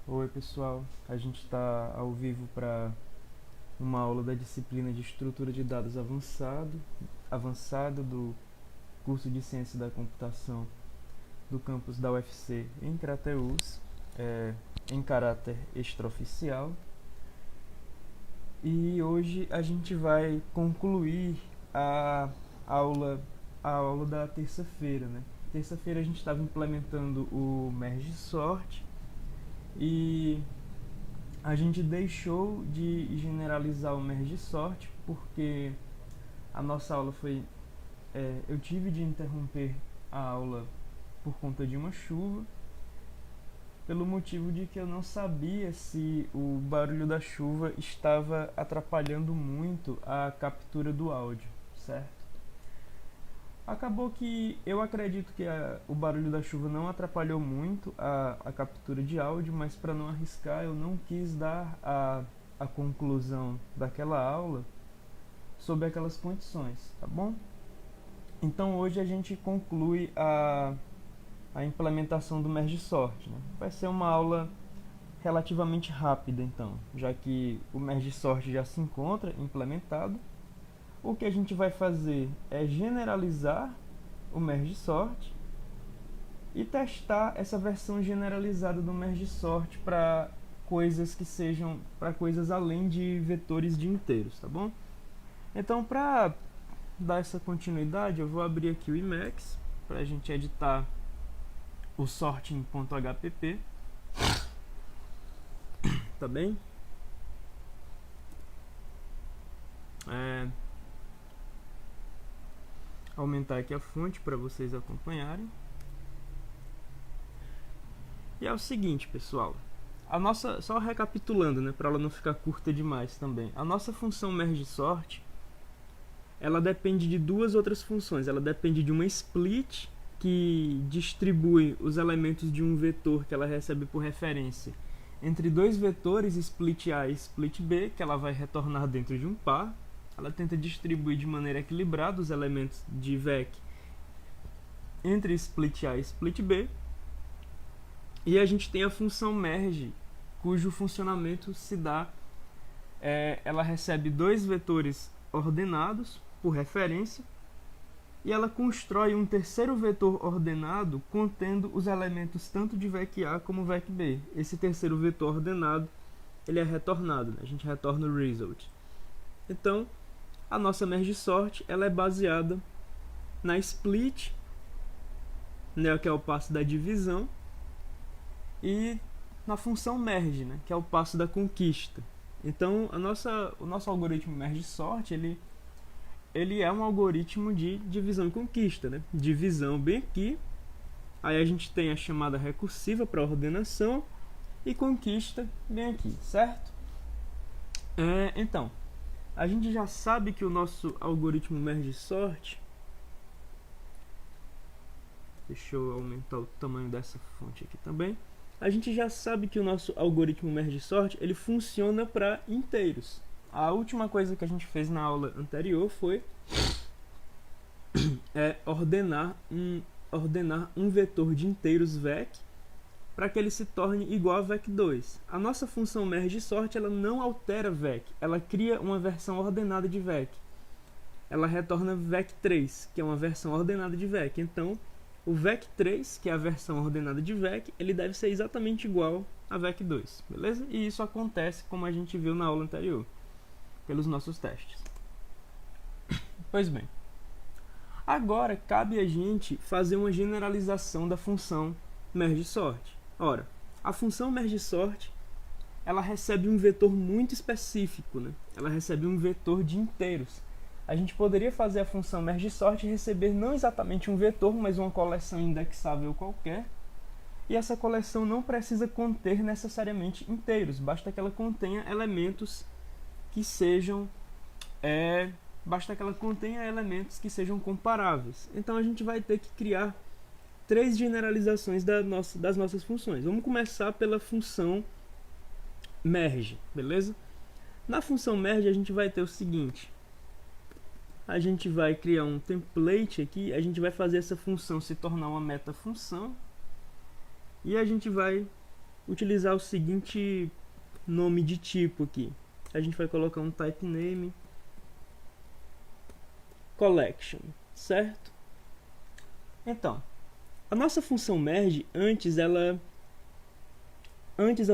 Oi pessoal, a gente está ao vivo para uma aula da disciplina de estrutura de dados avançado do curso de ciência da computação do campus da UFC em Crateús, em caráter extraoficial. E hoje a gente vai concluir a aula, a aula da terça-feira, né? Terça-feira a gente estava implementando o Merge Sort e a gente deixou de generalizar o Merge Sort porque a nossa aula foi... eu tive de interromper a aula por conta de uma chuva, pelo motivo de que eu não sabia se o barulho da chuva estava atrapalhando muito a captura do áudio, certo? Acabou que eu acredito que o barulho da chuva não atrapalhou muito a captura de áudio, mas para não arriscar eu não quis dar a conclusão daquela aula sob aquelas condições, tá bom? Então hoje a gente conclui a implementação do Merge Sort, né? Vai ser uma aula relativamente rápida então, já que o Merge Sort já se encontra implementado. O que a gente vai fazer é generalizar o Merge Sort e testar essa versão generalizada do Merge Sort para coisas que sejam para coisas além de vetores de inteiros, tá bom? Então, para dar essa continuidade, eu vou abrir aqui o Emacs para a gente editar o sorting.hpp, tá bem? Aumentar aqui a fonte para vocês acompanharem. E é o seguinte, pessoal, a nossa, só recapitulando, né, para ela não ficar curta demais também, a nossa função merge sort, ela depende de duas outras funções. Ela depende de uma split, que distribui os elementos de um vetor que ela recebe por referência entre dois vetores, split A e split B, que ela vai retornar dentro de um par. Ela tenta distribuir de maneira equilibrada os elementos de VEC entre split A e split B. E a gente tem a função merge, cujo funcionamento se dá, ela recebe dois vetores ordenados por referência e ela constrói um terceiro vetor ordenado contendo os elementos tanto de VEC A como VEC B. Esse terceiro vetor ordenado ele é retornado, né? A gente retorna o result. Então, a nossa merge sort ela é baseada na split, né, que é o passo da divisão, e na função merge, né, que é o passo da conquista. Então, o nosso algoritmo merge sort ele é um algoritmo de divisão e conquista, né? Divisão bem aqui, aí a gente tem a chamada recursiva para ordenação e conquista bem aqui, certo? Então, a gente já sabe que o nosso algoritmo merge sort, deixa eu aumentar o tamanho dessa fonte aqui também. A gente já sabe que o nosso algoritmo merge sort ele funciona para inteiros. A última coisa que a gente fez na aula anterior foi ordenar um vetor de inteiros VEC para que ele se torne igual a VEC2. A nossa função merge sort ela não altera VEC, ela cria uma versão ordenada de VEC. Ela retorna VEC3, que é uma versão ordenada de VEC. Então, o VEC3, que é a versão ordenada de VEC, ele deve ser exatamente igual a VEC2, beleza? E isso acontece como a gente viu na aula anterior, pelos nossos testes. Pois bem, agora cabe a gente fazer uma generalização da função merge sort. Ora, a função merge sort ela recebe um vetor muito específico, né? Ela recebe um vetor de inteiros. A gente poderia fazer a função merge sort e receber não exatamente um vetor, mas uma coleção indexável qualquer. E essa coleção não precisa conter necessariamente inteiros, basta que ela contenha elementos que sejam comparáveis. Então a gente vai ter que criar três generalizações das nossas funções. Vamos começar pela função merge, beleza? Na função merge a gente vai ter o seguinte: a gente vai criar um template aqui, a gente vai fazer essa função se tornar uma metafunção e a gente vai utilizar o seguinte nome de tipo aqui. A gente vai colocar um type name collection, certo? Então, a nossa função merge, antes a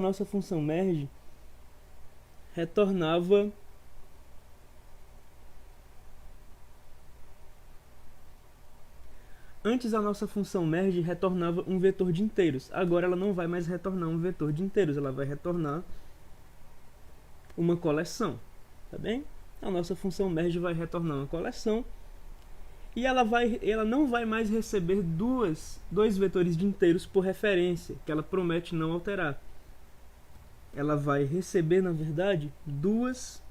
nossa função merge retornava um vetor de inteiros. Agora ela não vai mais retornar um vetor de inteiros, ela vai retornar uma coleção, tá bem? A nossa função merge vai retornar uma coleção e ela não vai mais receber dois vetores de inteiros por referência, que ela promete não alterar. Ela vai receber, na verdade, duas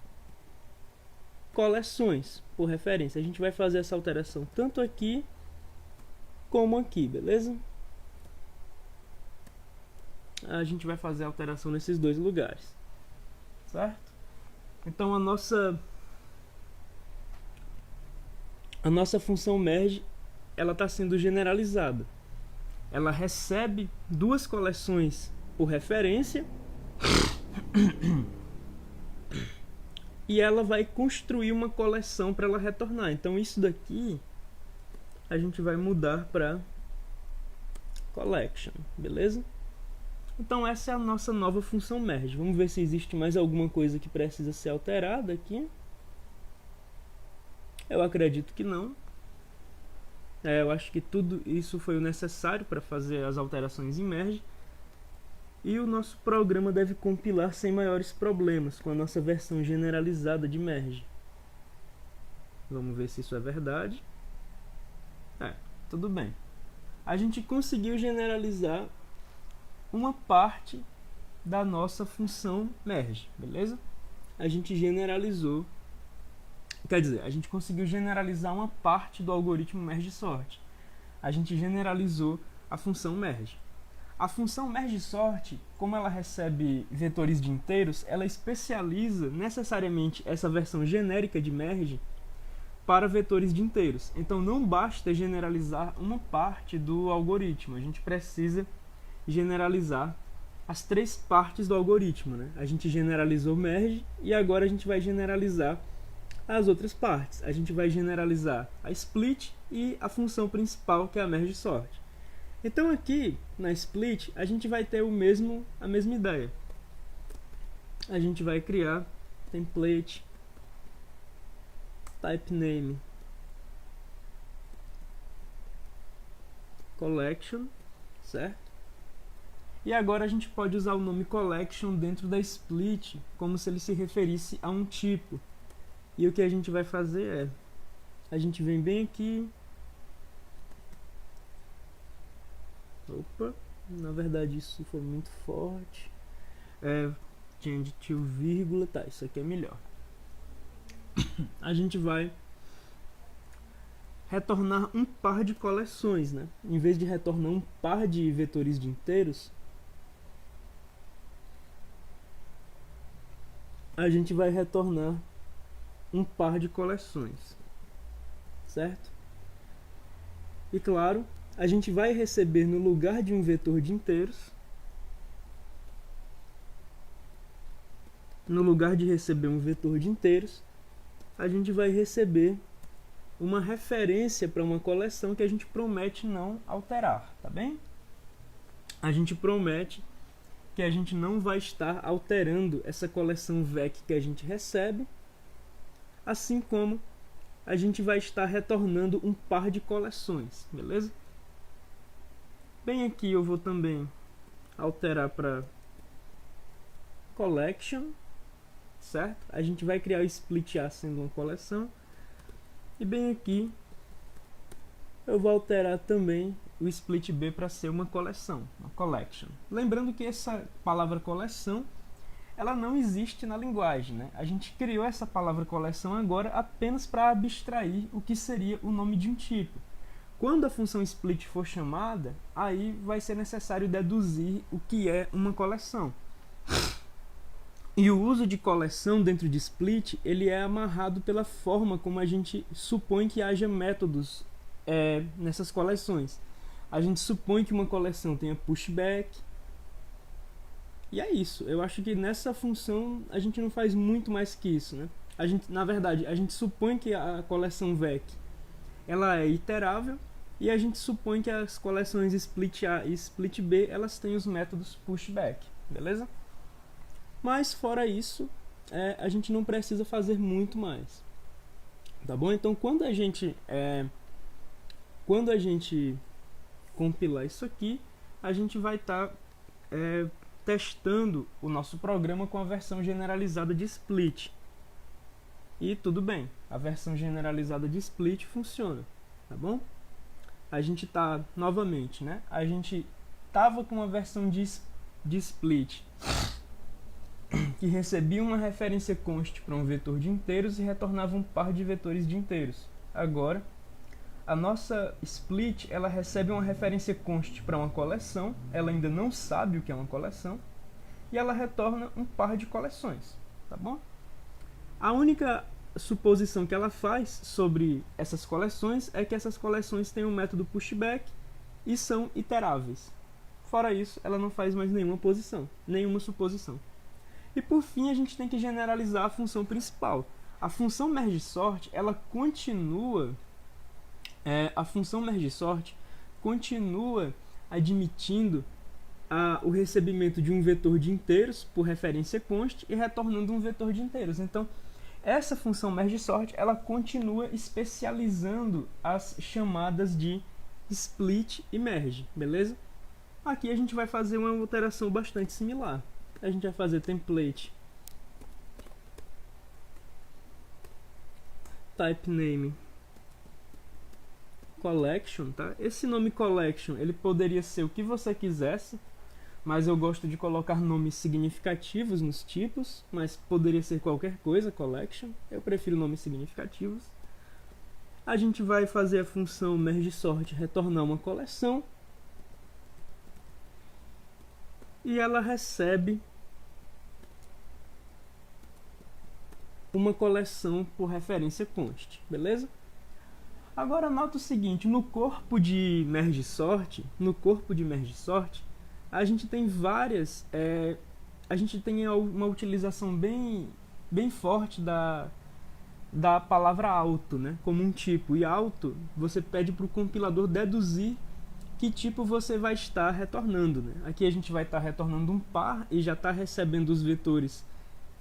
coleções por referência. A gente vai fazer essa alteração tanto aqui como aqui, beleza? A gente vai fazer a alteração nesses dois lugares, certo? Então a nossa função merge, ela está sendo generalizada. Ela recebe duas coleções por referência e ela vai construir uma coleção para ela retornar. Então isso daqui a gente vai mudar para collection, beleza? Então essa é a nossa nova função merge. Vamos ver se existe mais alguma coisa que precisa ser alterada aqui. Eu acredito que não. Eu acho que tudo isso foi o necessário para fazer as alterações em merge. E o nosso programa deve compilar sem maiores problemas com a nossa versão generalizada de merge. Vamos ver se isso é verdade. Tudo bem. A gente conseguiu generalizar uma parte da nossa função merge, beleza? A gente generalizou, quer dizer, a gente conseguiu generalizar uma parte do algoritmo merge sort. A gente generalizou a função merge. A função merge sort, como ela recebe vetores de inteiros, ela especializa necessariamente essa versão genérica de merge para vetores de inteiros. Então não basta generalizar uma parte do algoritmo, a gente precisa generalizar as três partes do algoritmo, né? A gente generalizou merge e agora a gente vai generalizar as outras partes. A gente vai generalizar a split e a função principal, que é a merge sort. Então aqui na split a gente vai ter a mesma ideia. A gente vai criar template type name collection, certo? E agora a gente pode usar o nome collection dentro da split como se ele se referisse a um tipo. E o que a gente vai fazer é, a gente vem bem aqui, na verdade isso foi muito forte, change to vírgula, tá, isso aqui é melhor. A gente vai retornar um par de coleções, né? Em vez de retornar um par de vetores de inteiros, a gente vai retornar um par de coleções, certo? E claro, a gente vai receber no lugar de um vetor de inteiros, no lugar de receber um vetor de inteiros, a gente vai receber uma referência para uma coleção que a gente promete não alterar, tá bem? A gente promete que a gente não vai estar alterando essa coleção VEC que a gente recebe, assim como a gente vai estar retornando um par de coleções, beleza? Bem aqui eu vou também alterar para collection, certo? A gente vai criar o split A sendo uma coleção. E bem aqui eu vou alterar também o split B para ser uma coleção, uma collection. Lembrando que essa palavra coleção, ela não existe na linguagem, né? A gente criou essa palavra coleção agora apenas para abstrair o que seria o nome de um tipo. Quando a função split for chamada, aí vai ser necessário deduzir o que é uma coleção. E o uso de coleção dentro de split, ele é amarrado pela forma como a gente supõe que haja métodos nessas coleções. A gente supõe que uma coleção tenha pushback, E é isso. Eu acho que nessa função a gente não faz muito mais que isso, né? Na verdade, a gente supõe que a coleção VEC ela é iterável e a gente supõe que as coleções split A e split B elas têm os métodos pushback, beleza? Mas fora isso, a gente não precisa fazer muito mais, tá bom? Então quando a gente compilar isso aqui, a gente vai estar testando o nosso programa com a versão generalizada de split. E tudo bem, a versão generalizada de split funciona, tá bom? A gente tá, novamente, né? A gente tava com uma versão de split que recebia uma referência const para um vetor de inteiros e retornava um par de vetores de inteiros. Agora, a nossa split, ela recebe uma referência const para uma coleção, ela ainda não sabe o que é uma coleção, e ela retorna um par de coleções, tá bom? A única suposição que ela faz sobre essas coleções é que essas coleções têm um método pushback e são iteráveis. Fora isso, ela não faz mais nenhuma suposição. E por fim, a gente tem que generalizar a função principal. A função merge-sort, ela continua admitindo o recebimento de um vetor de inteiros por referência const e retornando um vetor de inteiros. Então, essa função merge-sort, ela continua especializando as chamadas de split e merge, beleza? Aqui a gente vai fazer uma alteração bastante similar. A gente vai fazer template type name collection, tá? Esse nome collection, ele poderia ser o que você quisesse, mas eu gosto de colocar nomes significativos nos tipos, mas poderia ser qualquer coisa, collection. Eu prefiro nomes significativos. A gente vai fazer a função merge-sort retornar uma coleção. E ela recebe uma coleção por referência const, beleza? Agora nota o seguinte, no corpo de merge-sort, a gente tem várias, a gente tem uma utilização bem forte da palavra auto, né, como um tipo. E auto, você pede para o compilador deduzir que tipo você vai estar retornando, né? Aqui a gente vai estar retornando um par e já está recebendo os vetores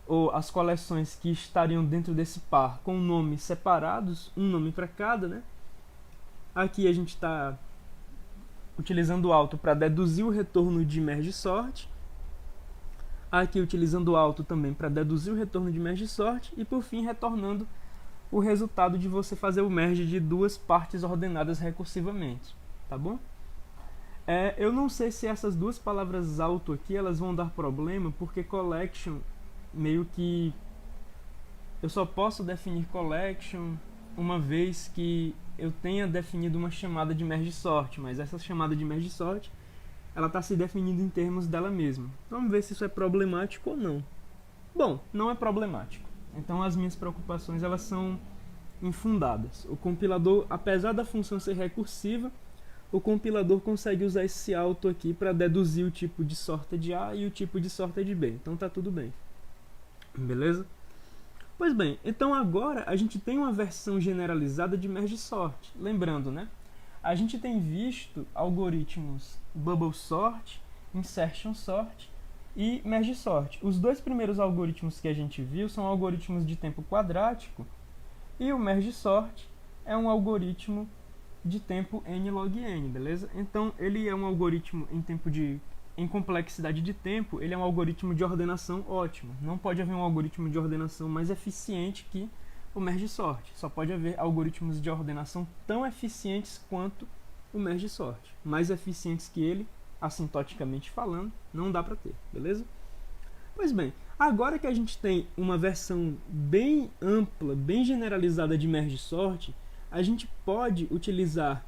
ou as coleções que estariam dentro desse par com nomes separados, um nome para cada, né? Aqui a gente está utilizando o auto para deduzir o retorno de merge-sort. Aqui utilizando o auto também para deduzir o retorno de merge-sort. E por fim retornando o resultado de você fazer o merge de duas partes ordenadas recursivamente. Tá bom? Eu não sei se essas duas palavras auto aqui elas vão dar problema, porque collection meio que eu só posso definir collection uma vez que eu tenha definido uma chamada de merge-sort, mas essa chamada de merge-sort ela está se definindo em termos dela mesma. Vamos ver se isso é problemático ou não. Bom, não é problemático. Então as minhas preocupações elas são infundadas. O compilador, apesar da função ser recursiva, o compilador consegue usar esse auto aqui para deduzir o tipo de sorted A e o tipo de sorted B. Então tá tudo bem. Beleza? Pois bem, então agora a gente tem uma versão generalizada de merge-sort. Lembrando, né? A gente tem visto algoritmos bubble sort, insertion sort e merge-sort. Os dois primeiros algoritmos que a gente viu são algoritmos de tempo quadrático e o merge-sort é um algoritmo de tempo n log n, beleza? Então ele é um algoritmo em complexidade de tempo, ele é um algoritmo de ordenação ótimo. Não pode haver um algoritmo de ordenação mais eficiente que o merge-sort. Só pode haver algoritmos de ordenação tão eficientes quanto o merge-sort. Mais eficientes que ele, assintoticamente falando, não dá para ter, beleza? Pois bem, agora que a gente tem uma versão bem ampla, bem generalizada de merge-sort, a gente pode utilizar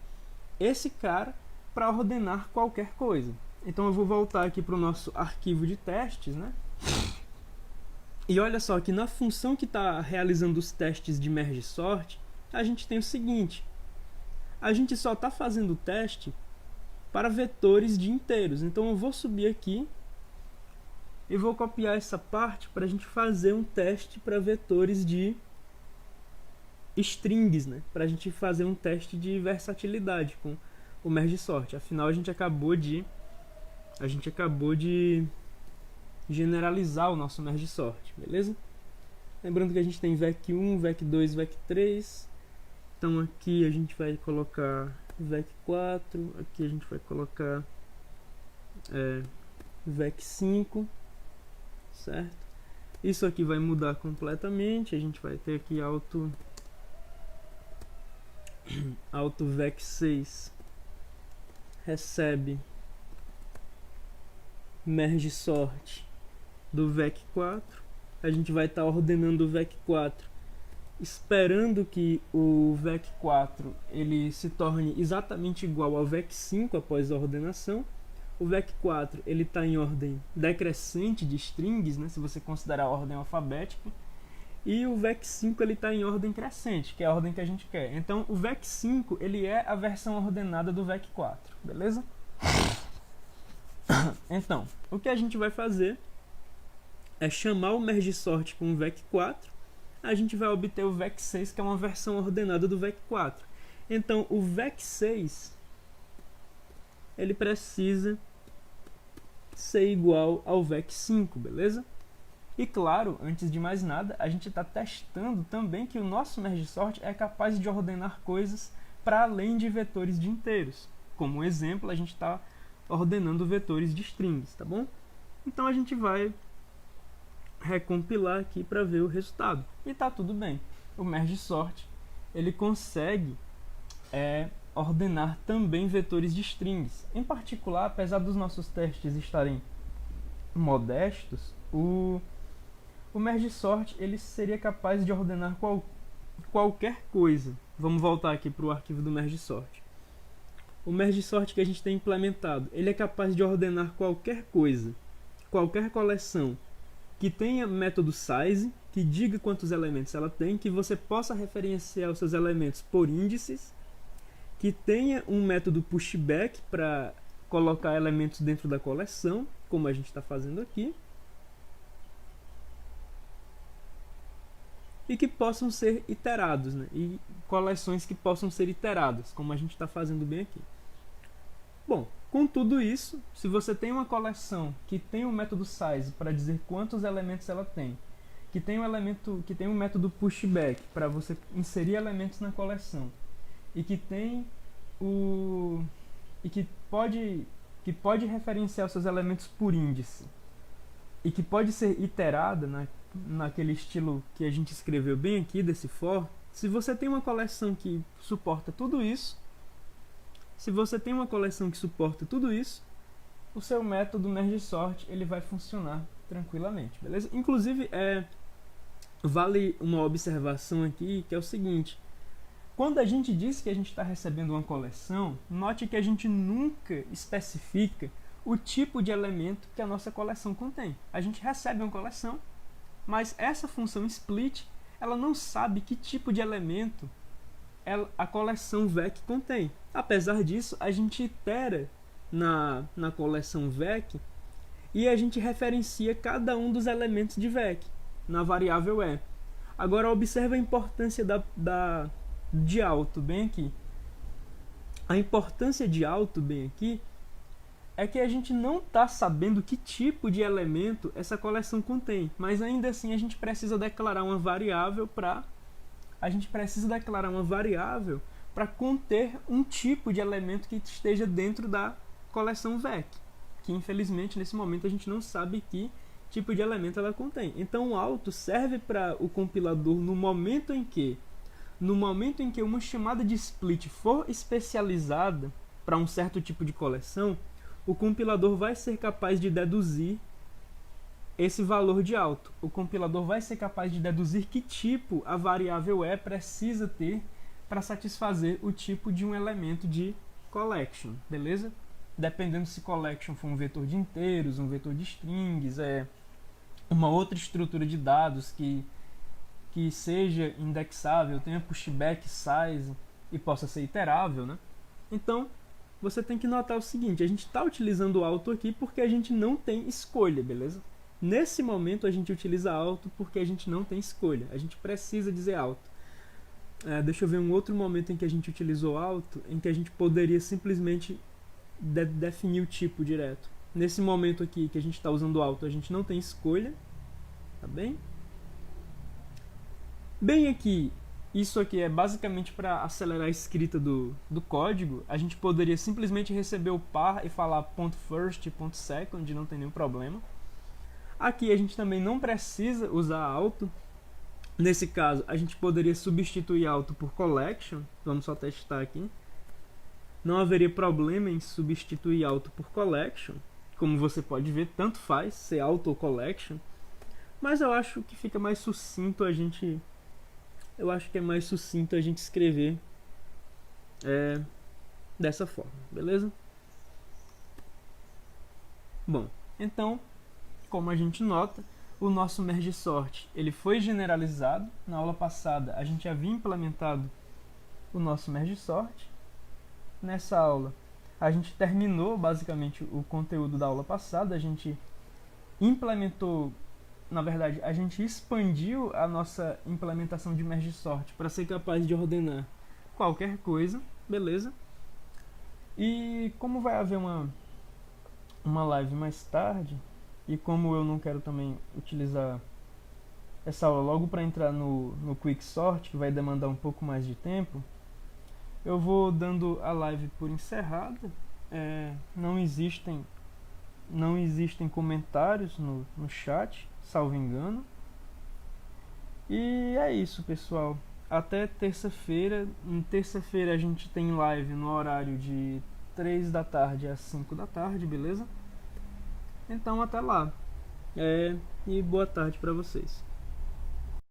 esse cara para ordenar qualquer coisa. Então eu vou voltar aqui para o nosso arquivo de testes, né? E olha só que na função que está realizando os testes de merge-sort, a gente tem o seguinte. A gente só está fazendo o teste para vetores de inteiros. Então eu vou subir aqui e vou copiar essa parte para a gente fazer um teste para vetores de strings, né? Para a gente fazer um teste de versatilidade com o merge sort. Afinal, a gente acabou de generalizar o nosso merge sort, beleza? Lembrando que a gente tem vec1, vec2, vec3. Então aqui a gente vai colocar vec4, aqui a gente vai colocar vec5, certo? Isso aqui vai mudar completamente, a gente vai ter aqui auto vec6 recebe merge sort do vec4. A gente vai estar ordenando o vec4 esperando que o vec4 ele se torne exatamente igual ao vec5 após a ordenação. O vec4 ele está em ordem decrescente de strings, né, se você considerar a ordem alfabética, e o vec5 ele está em ordem crescente, que é a ordem que a gente quer. Então o vec5 ele é a versão ordenada do vec4, beleza? Então, o que a gente vai fazer é chamar o merge sort com o vec4, a gente vai obter o vec6, que é uma versão ordenada do vec4. Então, o vec6 ele precisa ser igual ao vec5, beleza? E claro, antes de mais nada, a gente está testando também que o nosso merge sort é capaz de ordenar coisas para além de vetores de inteiros. Como exemplo, a gente está ordenando vetores de strings, tá bom? Então a gente vai recompilar aqui para ver o resultado. E tá tudo bem. O merge sort ele consegue ordenar também vetores de strings. Em particular, apesar dos nossos testes estarem modestos, o merge sort ele seria capaz de ordenar qualquer coisa. Vamos voltar aqui para o arquivo do merge sort. O merge sort que a gente tem implementado, ele é capaz de ordenar qualquer coisa, qualquer coleção que tenha método size, que diga quantos elementos ela tem, que você possa referenciar os seus elementos por índices, que tenha um método pushback para colocar elementos dentro da coleção, como a gente está fazendo aqui, e que possam ser iterados, né? E coleções que possam ser iteradas, como a gente está fazendo bem aqui. Bom, com tudo isso, se você tem uma coleção que tem um método size para dizer quantos elementos ela tem, que tem um método pushback para você inserir elementos na coleção, e que tem que pode referenciar os seus elementos por índice, e que pode ser iterada naquele estilo que a gente escreveu bem aqui desse for. Se você tem uma coleção que suporta tudo isso, o seu método merge sort ele vai funcionar tranquilamente, beleza? Inclusive, vale uma observação aqui, que é o seguinte: quando a gente diz que a gente está recebendo uma coleção, note que a gente nunca especifica o tipo de elemento que a nossa coleção contém. A gente recebe uma coleção, mas essa função split ela não sabe que tipo de elemento a coleção vec contém. Apesar disso, a gente itera na coleção vec e a gente referencia cada um dos elementos de vec na variável e. Agora observe a importância de alto bem aqui. A importância de alto bem aqui é que a gente não está sabendo que tipo de elemento essa coleção contém, mas ainda assim a gente precisa declarar uma variável para conter um tipo de elemento que esteja dentro da coleção vec, que infelizmente nesse momento a gente não sabe que tipo de elemento ela contém. Então o auto serve para o compilador no momento em que uma chamada de split for especializada para um certo tipo de coleção, o compilador vai ser capaz de deduzir esse valor de alto. O compilador vai ser capaz de deduzir que tipo a variável e precisa ter para satisfazer o tipo de um elemento de collection, beleza? Dependendo se collection for um vetor de inteiros, um vetor de strings, uma outra estrutura de dados que seja indexável, tenha pushback size e possa ser iterável, né? Então, você tem que notar o seguinte: a gente está utilizando o auto aqui porque a gente não tem escolha, beleza? Nesse momento a gente utiliza alto porque a gente não tem escolha, a gente precisa dizer alto. Deixa eu ver um outro momento em que a gente utilizou alto, em que a gente poderia simplesmente definir o tipo direto. Nesse momento aqui que a gente está usando alto, a gente não tem escolha, tá bem? Bem aqui, isso aqui é basicamente para acelerar a escrita do código. A gente poderia simplesmente receber o par e falar .first, .second, não tem nenhum problema. Aqui a gente também não precisa usar alto. Nesse caso, a gente poderia substituir alto por collection. Vamos só testar aqui. Não haveria problema em substituir alto por collection. Como você pode ver, tanto faz ser alto ou collection. Mas eu acho que fica mais sucinto a gente... Eu acho que é mais sucinto a gente escrever dessa forma, beleza? Bom, então, como a gente nota, o nosso merge sort ele foi generalizado. Na aula passada a gente havia implementado o nosso merge sort. Nessa aula a gente terminou basicamente o conteúdo da aula passada. A gente implementou, na verdade, a gente expandiu a nossa implementação de merge sort para ser capaz de ordenar qualquer coisa, beleza? E como vai haver uma live mais tarde, e como eu não quero também utilizar essa aula logo para entrar no Quicksort, que vai demandar um pouco mais de tempo, eu vou dando a live por encerrada. Não existem comentários no chat, salvo engano. E é isso, pessoal. Até terça-feira. Em terça-feira a gente tem live no horário de 3 da tarde às 5 da tarde, beleza? Então até lá. E boa tarde para vocês.